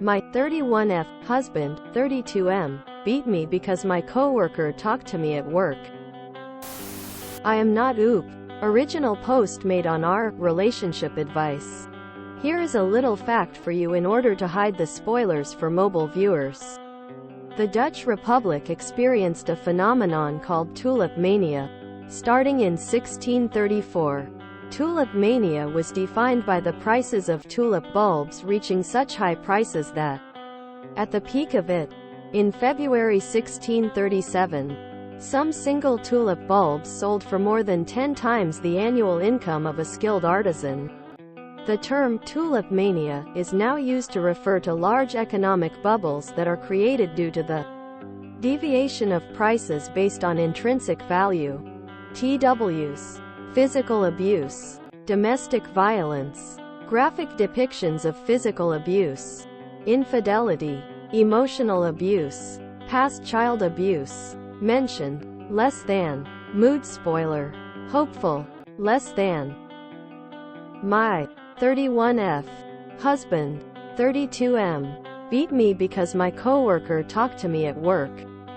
My 31F husband, 32M, beat me because my coworker talked to me at work. I am not oop. Original post made on our relationship advice. Here is a little fact for you in order to hide the spoilers for mobile viewers. The Dutch Republic experienced a phenomenon called tulip mania, starting in 1634. Tulip mania was defined by the prices of tulip bulbs reaching such high prices that, at the peak of it, in February 1637, some single tulip bulbs sold for more than 10 times the annual income of a skilled artisan. The term tulip mania is now used to refer to large economic bubbles that are created due to the deviation of prices based on intrinsic value. TWs. Physical abuse, domestic violence, graphic depictions of physical abuse, infidelity, emotional abuse, past child abuse, mentioned, less than, mood spoiler, hopeful, less than. My 31F husband, 32M, beat me because my coworker talked to me at work.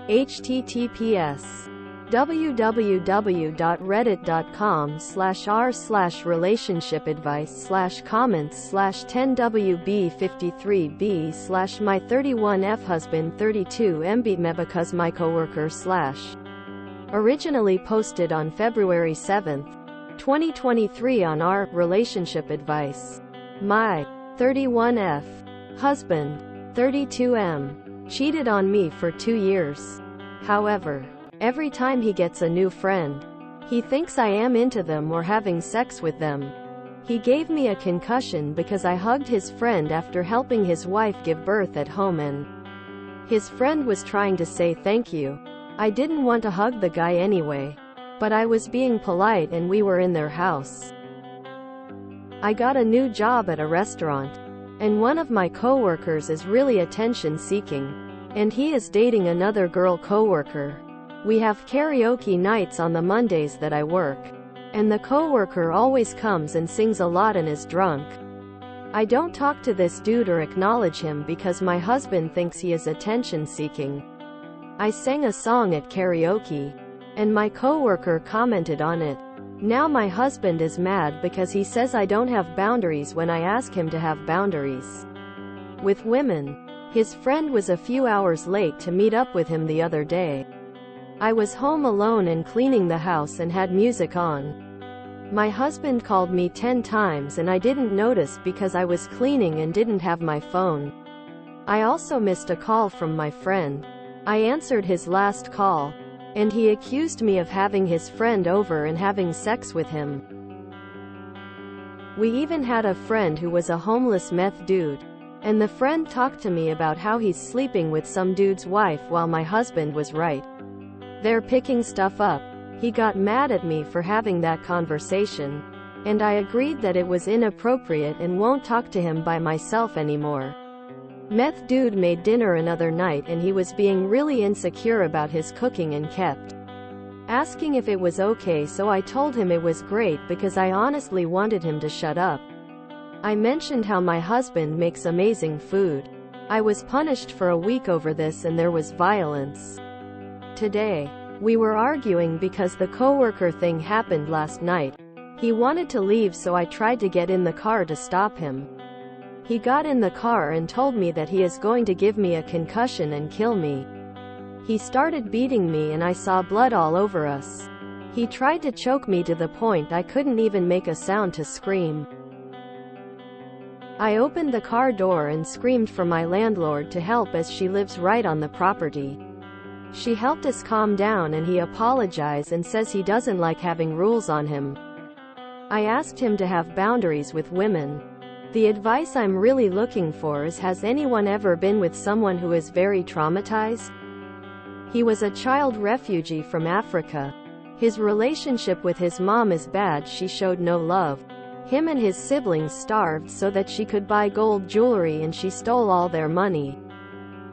https www.reddit.com/r/relationship-advice/comments/10wb53b/my31fhusband32m beat me because my coworker / originally posted on February 7, 2023 on our relationship advice. My 31F husband, 32M, cheated on me for 2 years. However, every time he gets a new friend, he thinks I am into them or having sex with them. He gave me a concussion because I hugged his friend after helping his wife give birth at home, and his friend was trying to say thank you. I didn't want to hug the guy anyway, but I was being polite and we were in their house. I got a new job at a restaurant, and one of my coworkers is really attention-seeking, and he is dating another girl coworker. We have karaoke nights on the Mondays that I work, and the coworker always comes and sings a lot and is drunk. I don't talk to this dude or acknowledge him because my husband thinks he is attention-seeking. I sang a song at karaoke, and my coworker commented on it. Now my husband is mad because he says I don't have boundaries when I ask him to have boundaries with women. His friend was a few hours late to meet up with him the other day. I was home alone and cleaning the house and had music on. My husband called me 10 times and I didn't notice because I was cleaning and didn't have my phone. I also missed a call from my friend. I answered his last call, and he accused me of having his friend over and having sex with him. We even had a friend who was a homeless meth dude, and the friend talked to me about how he's sleeping with some dude's wife while my husband was right there picking stuff up. He got mad at me for having that conversation, and I agreed that it was inappropriate and won't talk to him by myself anymore. Meth dude made dinner another night and he was being really insecure about his cooking and kept asking if it was okay, so I told him it was great because I honestly wanted him to shut up. I mentioned how my husband makes amazing food. I was punished for a week over this and there was violence. Today, we were arguing because the coworker thing happened last night. He wanted to leave, so I tried to get in the car to stop him. He got in the car and told me that he is going to give me a concussion and kill me. He started beating me and I saw blood all over us. He tried to choke me to the point I couldn't even make a sound to scream. I opened the car door and screamed for my landlord to help as she lives right on the property. She helped us calm down and he apologized and says he doesn't like having rules on him. I asked him to have boundaries with women. The advice I'm really looking for is, has anyone ever been with someone who is very traumatized? He was a child refugee from Africa. His relationship with his mom is bad. She showed no love. Him and his siblings starved so that she could buy gold jewelry and she stole all their money.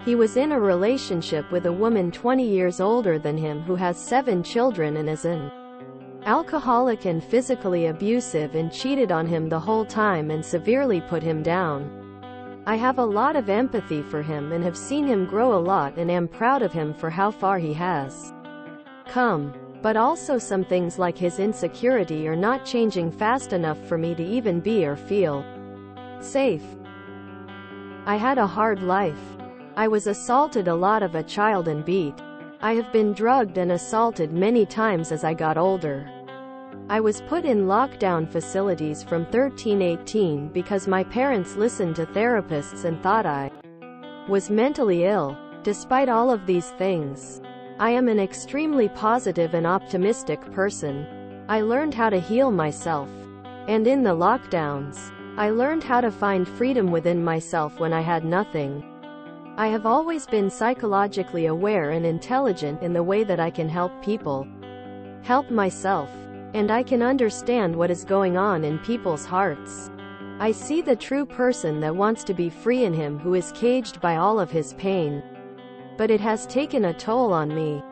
He was in a relationship with a woman 20 years older than him who has 7 children and is an alcoholic and physically abusive and cheated on him the whole time and severely put him down. I have a lot of empathy for him and have seen him grow a lot and am proud of him for how far he has come. But also some things like his insecurity are not changing fast enough for me to even be or feel safe. I had a hard life. I was assaulted a lot as a child and beat. I have been drugged and assaulted many times as I got older. I was put in lockdown facilities from 13-18 because my parents listened to therapists and thought I was mentally ill. Despite all of these things, I am an extremely positive and optimistic person. I learned how to heal myself. And in the lockdowns, I learned how to find freedom within myself when I had nothing. I have always been psychologically aware and intelligent in the way that I can help people, help myself, and I can understand what is going on in people's hearts. I see the true person that wants to be free in him who is caged by all of his pain. But it has taken a toll on me.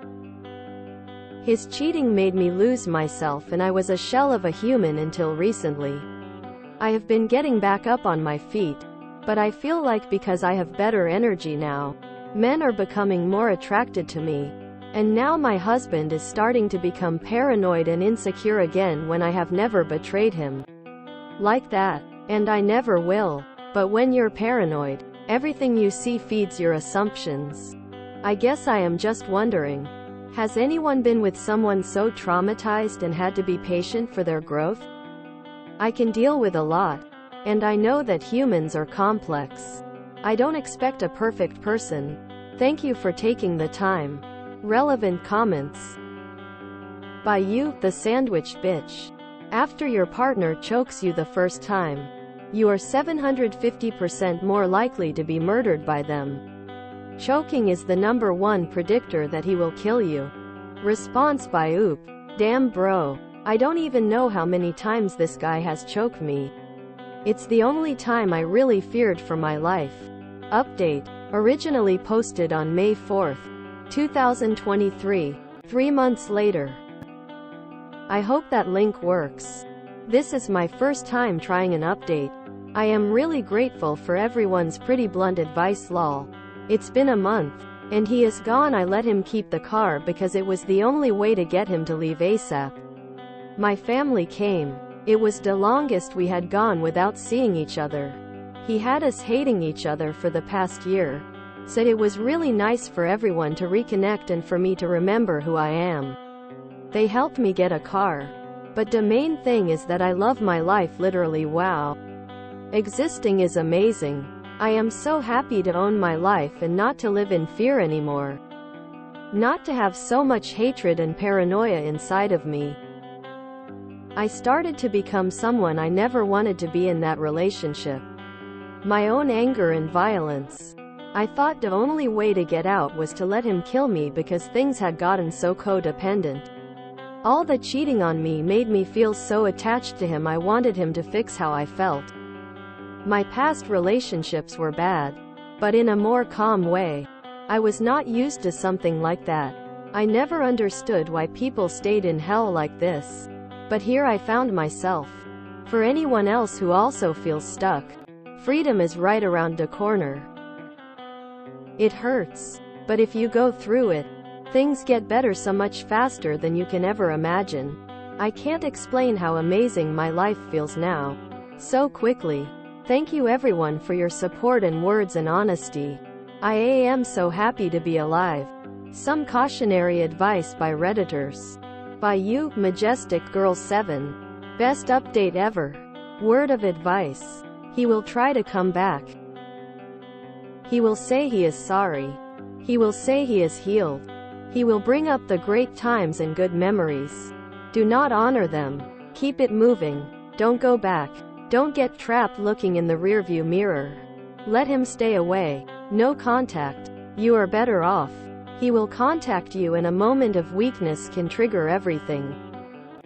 His cheating made me lose myself and I was a shell of a human until recently. I have been getting back up on my feet, but I feel like because I have better energy now, men are becoming more attracted to me. And now my husband is starting to become paranoid and insecure again when I have never betrayed him like that. And I never will. But when you're paranoid, everything you see feeds your assumptions. I guess I am just wondering, has anyone been with someone so traumatized and had to be patient for their growth? I can deal with a lot. And I know that humans are complex. I don't expect a perfect person. Thank you for taking the time. Relevant comments by you, the sandwich bitch. After your partner chokes you the first time, you are 750% more likely to be murdered by them. Choking is the #1 predictor that he will kill you. Response by Oop. Damn bro. I don't even know how many times this guy has choked me. It's the only time I really feared for my life. Update. Originally posted on May 4th, 2023. 3 months later. I hope that link works. This is my first time trying an update. I am really grateful for everyone's pretty blunt advice lol. It's been a month, and he is gone. I let him keep the car because it was the only way to get him to leave ASAP. My family came. It was the longest we had gone without seeing each other. He had us hating each other for the past year. Said it was really nice for everyone to reconnect and for me to remember who I am. They helped me get a car. But the main thing is that I love my life literally. Wow. Existing is amazing. I am so happy to own my life and not to live in fear anymore. Not to have so much hatred and paranoia inside of me. I started to become someone I never wanted to be in that relationship. My own anger and violence. I thought the only way to get out was to let him kill me because things had gotten so codependent. All the cheating on me made me feel so attached to him. I wanted him to fix how I felt. My past relationships were bad, but in a more calm way. I was not used to something like that. I never understood why people stayed in hell like this. But here I found myself. For anyone else who also feels stuck, freedom is right around the corner. It hurts, but if you go through it, things get better so much faster than you can ever imagine. I can't explain how amazing my life feels now. So quickly. Thank you everyone for your support and words and honesty. I am so happy to be alive. Some cautionary advice by Redditors. By you, Majestic Girl 7. Best update ever. Word of advice. He will try to come back. He will say he is sorry. He will say he is healed. He will bring up the great times and good memories. Do not honor them. Keep it moving. Don't go back. Don't get trapped looking in the rearview mirror. Let him stay away. No contact. You are better off. He will contact you and a moment of weakness can trigger everything.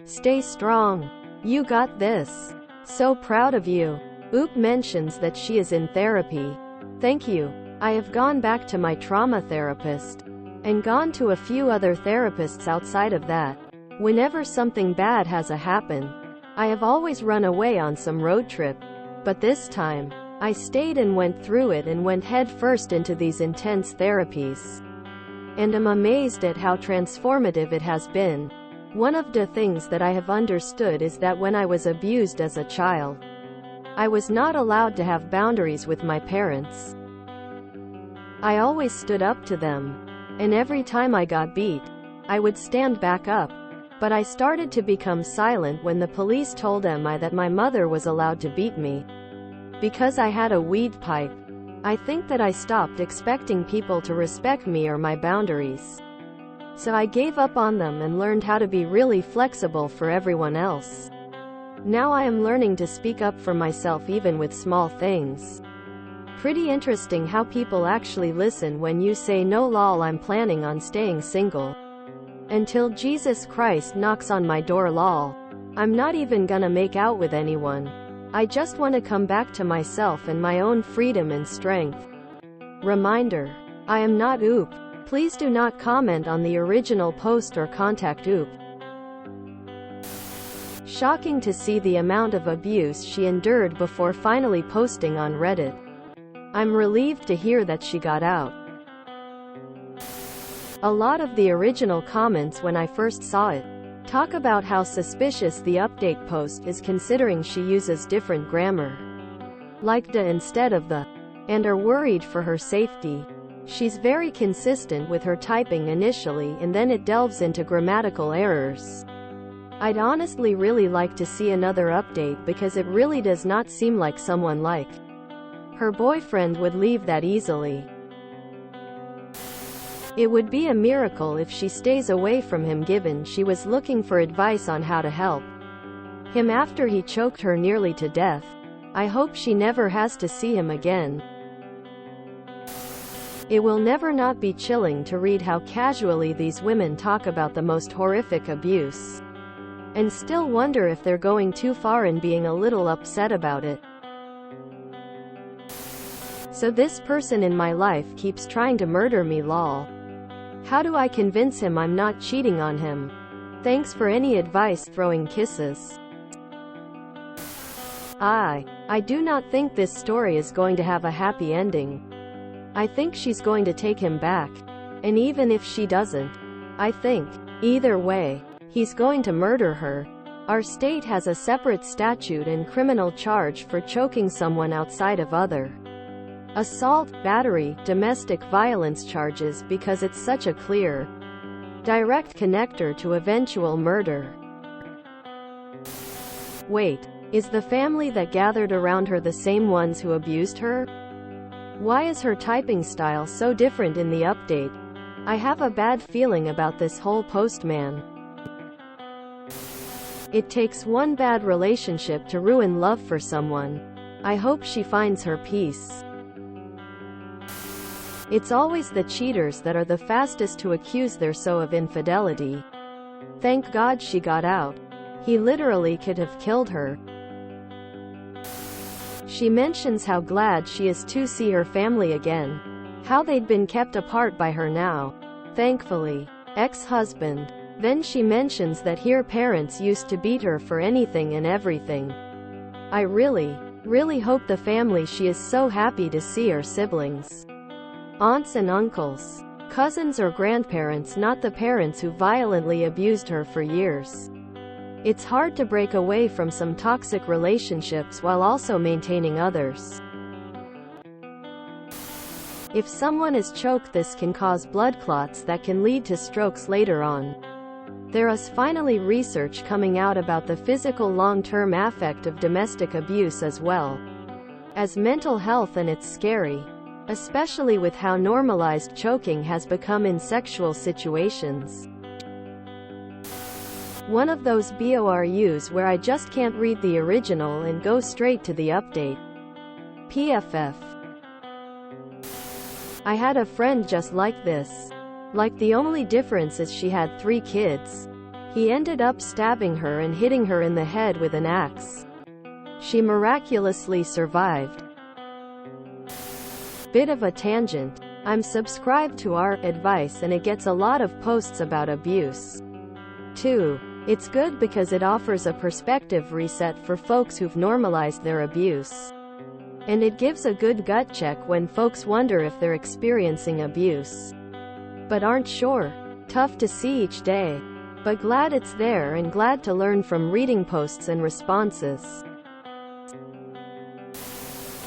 Stay strong. You got this. So proud of you. Oop mentions that she is in therapy. Thank you. I have gone back to my trauma therapist. And gone to a few other therapists outside of that. Whenever something bad has happened, I have always run away on some road trip. But this time, I stayed and went through it and went head first into these intense therapies. And I'm amazed at how transformative it has been. One of the things that I have understood is that when I was abused as a child, I was not allowed to have boundaries with my parents. I always stood up to them. And every time I got beat, I would stand back up. But I started to become silent when the police told MI that my mother was allowed to beat me because I had a weed pipe. I think that I stopped expecting people to respect me or my boundaries. So I gave up on them and learned how to be really flexible for everyone else. Now I am learning to speak up for myself even with small things. Pretty interesting how people actually listen when you say no lol, I'm planning on staying single until Jesus Christ knocks on my door lol. I'm not even gonna make out with anyone. I just want to come back to myself and my own freedom and strength. Reminder: I am not OOP. Please do not comment on the original post or contact OOP. Shocking to see the amount of abuse she endured before finally posting on Reddit. I'm relieved to hear that she got out. A lot of the original comments when I first saw it talk about how suspicious the update post is considering she uses different grammar, like the instead of the, and are worried for her safety. She's very consistent with her typing initially and then it delves into grammatical errors. I'd honestly really like to see another update because it really does not seem like someone like her boyfriend would leave that easily. It would be a miracle if she stays away from him given she was looking for advice on how to help him after he choked her nearly to death. I hope she never has to see him again. It will never not be chilling to read how casually these women talk about the most horrific abuse, and still wonder if they're going too far in being a little upset about it. So this person in my life keeps trying to murder me lol. How do I convince him I'm not cheating on him? Thanks for any advice, throwing kisses. I do not think this story is going to have a happy ending. I think she's going to take him back. And even if she doesn't, I think, either way, he's going to murder her. Our state has a separate statute and criminal charge for choking someone outside of other assault, battery, domestic violence charges because it's such a clear, direct connector to eventual murder. Wait, is the family that gathered around her the same ones who abused her? Why is her typing style so different in the update? I have a bad feeling about this whole postman. It takes one bad relationship to ruin love for someone. I hope she finds her peace. It's always the cheaters that are the fastest to accuse their so of infidelity. Thank God she got out. He literally could have killed her. She mentions how glad she is to see her family again. How they'd been kept apart by her now, thankfully, ex-husband. Then she mentions that her parents used to beat her for anything and everything. I really hope the family she is so happy to see are siblings, aunts and uncles, cousins or grandparents, not the parents who violently abused her for years. It's hard to break away from some toxic relationships while also maintaining others. If someone is choked, this can cause blood clots that can lead to strokes later on. There is finally research coming out about the physical long-term effect of domestic abuse as well as mental health, and it's scary, especially with how normalized choking has become in sexual situations. One of those BORUs where I just can't read the original and go straight to the update. PFF. I had a friend just like this. Like, the only difference is she had 3 kids. He ended up stabbing her and hitting her in the head with an axe. She miraculously survived. Bit of a tangent. I'm subscribed to our advice and it gets a lot of posts about abuse. 2. It's good because it offers a perspective reset for folks who've normalized their abuse. And it gives a good gut check when folks wonder if they're experiencing abuse, but aren't sure. Tough to see each day, but glad it's there and glad to learn from reading posts and responses.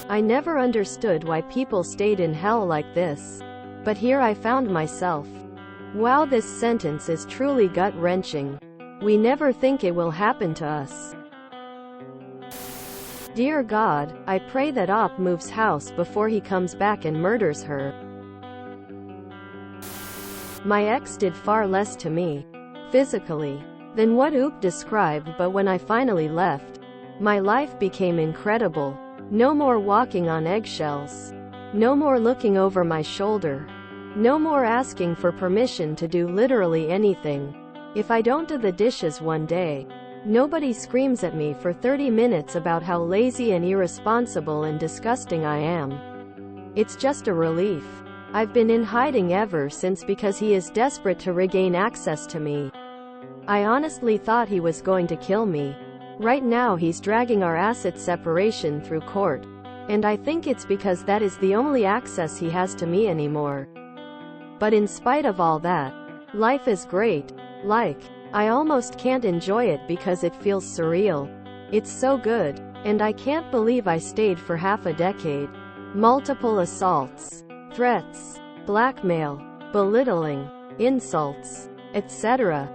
I never understood why people stayed in hell like this, but here I found myself. Wow, this sentence is truly gut-wrenching. We never think it will happen to us. Dear God, I pray that Op moves house before he comes back and murders her. My ex did far less to me, physically, than what Oop described, but when I finally left, my life became incredible. No more walking on eggshells. No more looking over my shoulder. No more asking for permission to do literally anything. If I don't do the dishes one day, nobody screams at me for 30 minutes about how lazy and irresponsible and disgusting I am. It's just a relief. I've been in hiding ever since because he is desperate to regain access to me. I honestly thought he was going to kill me. Right now he's dragging our asset separation through court, and I think it's because that is the only access he has to me anymore. But in spite of all that, life is great. I almost can't enjoy it because it feels surreal. It's so good, and I can't believe I stayed for half a decade. Multiple assaults, threats, blackmail, belittling, insults, etc.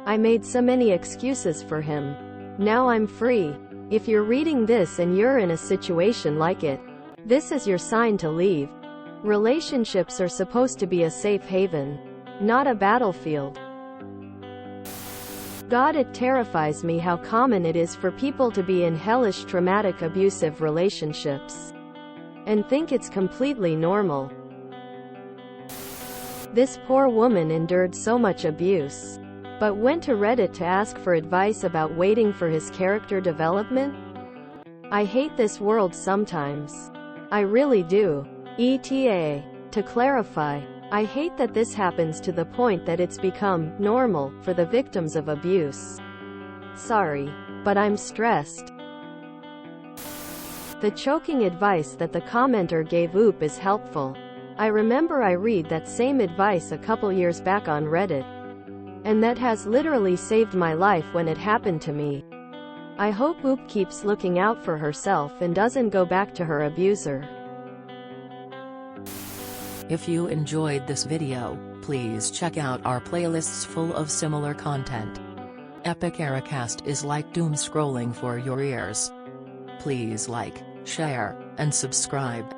I made so many excuses for him. Now I'm free. If you're reading this and you're in a situation like it, this is your sign to leave. Relationships are supposed to be a safe haven, not a battlefield. God, it terrifies me how common it is for people to be in hellish, traumatic, abusive relationships and think it's completely normal. This poor woman endured so much abuse, but went to Reddit to ask for advice about waiting for his character development? I hate this world sometimes. I really do. ETA. To clarify, I hate that this happens to the point that it's become normal for the victims of abuse. Sorry, but I'm stressed. The choking advice that the commenter gave Oop is helpful. I remember I read that same advice a couple years back on Reddit, and that has literally saved my life when it happened to me. I hope Oop keeps looking out for herself and doesn't go back to her abuser. If you enjoyed this video, please check out our playlists full of similar content. Epic Ericast is like doom scrolling for your ears. Please like, share, and subscribe.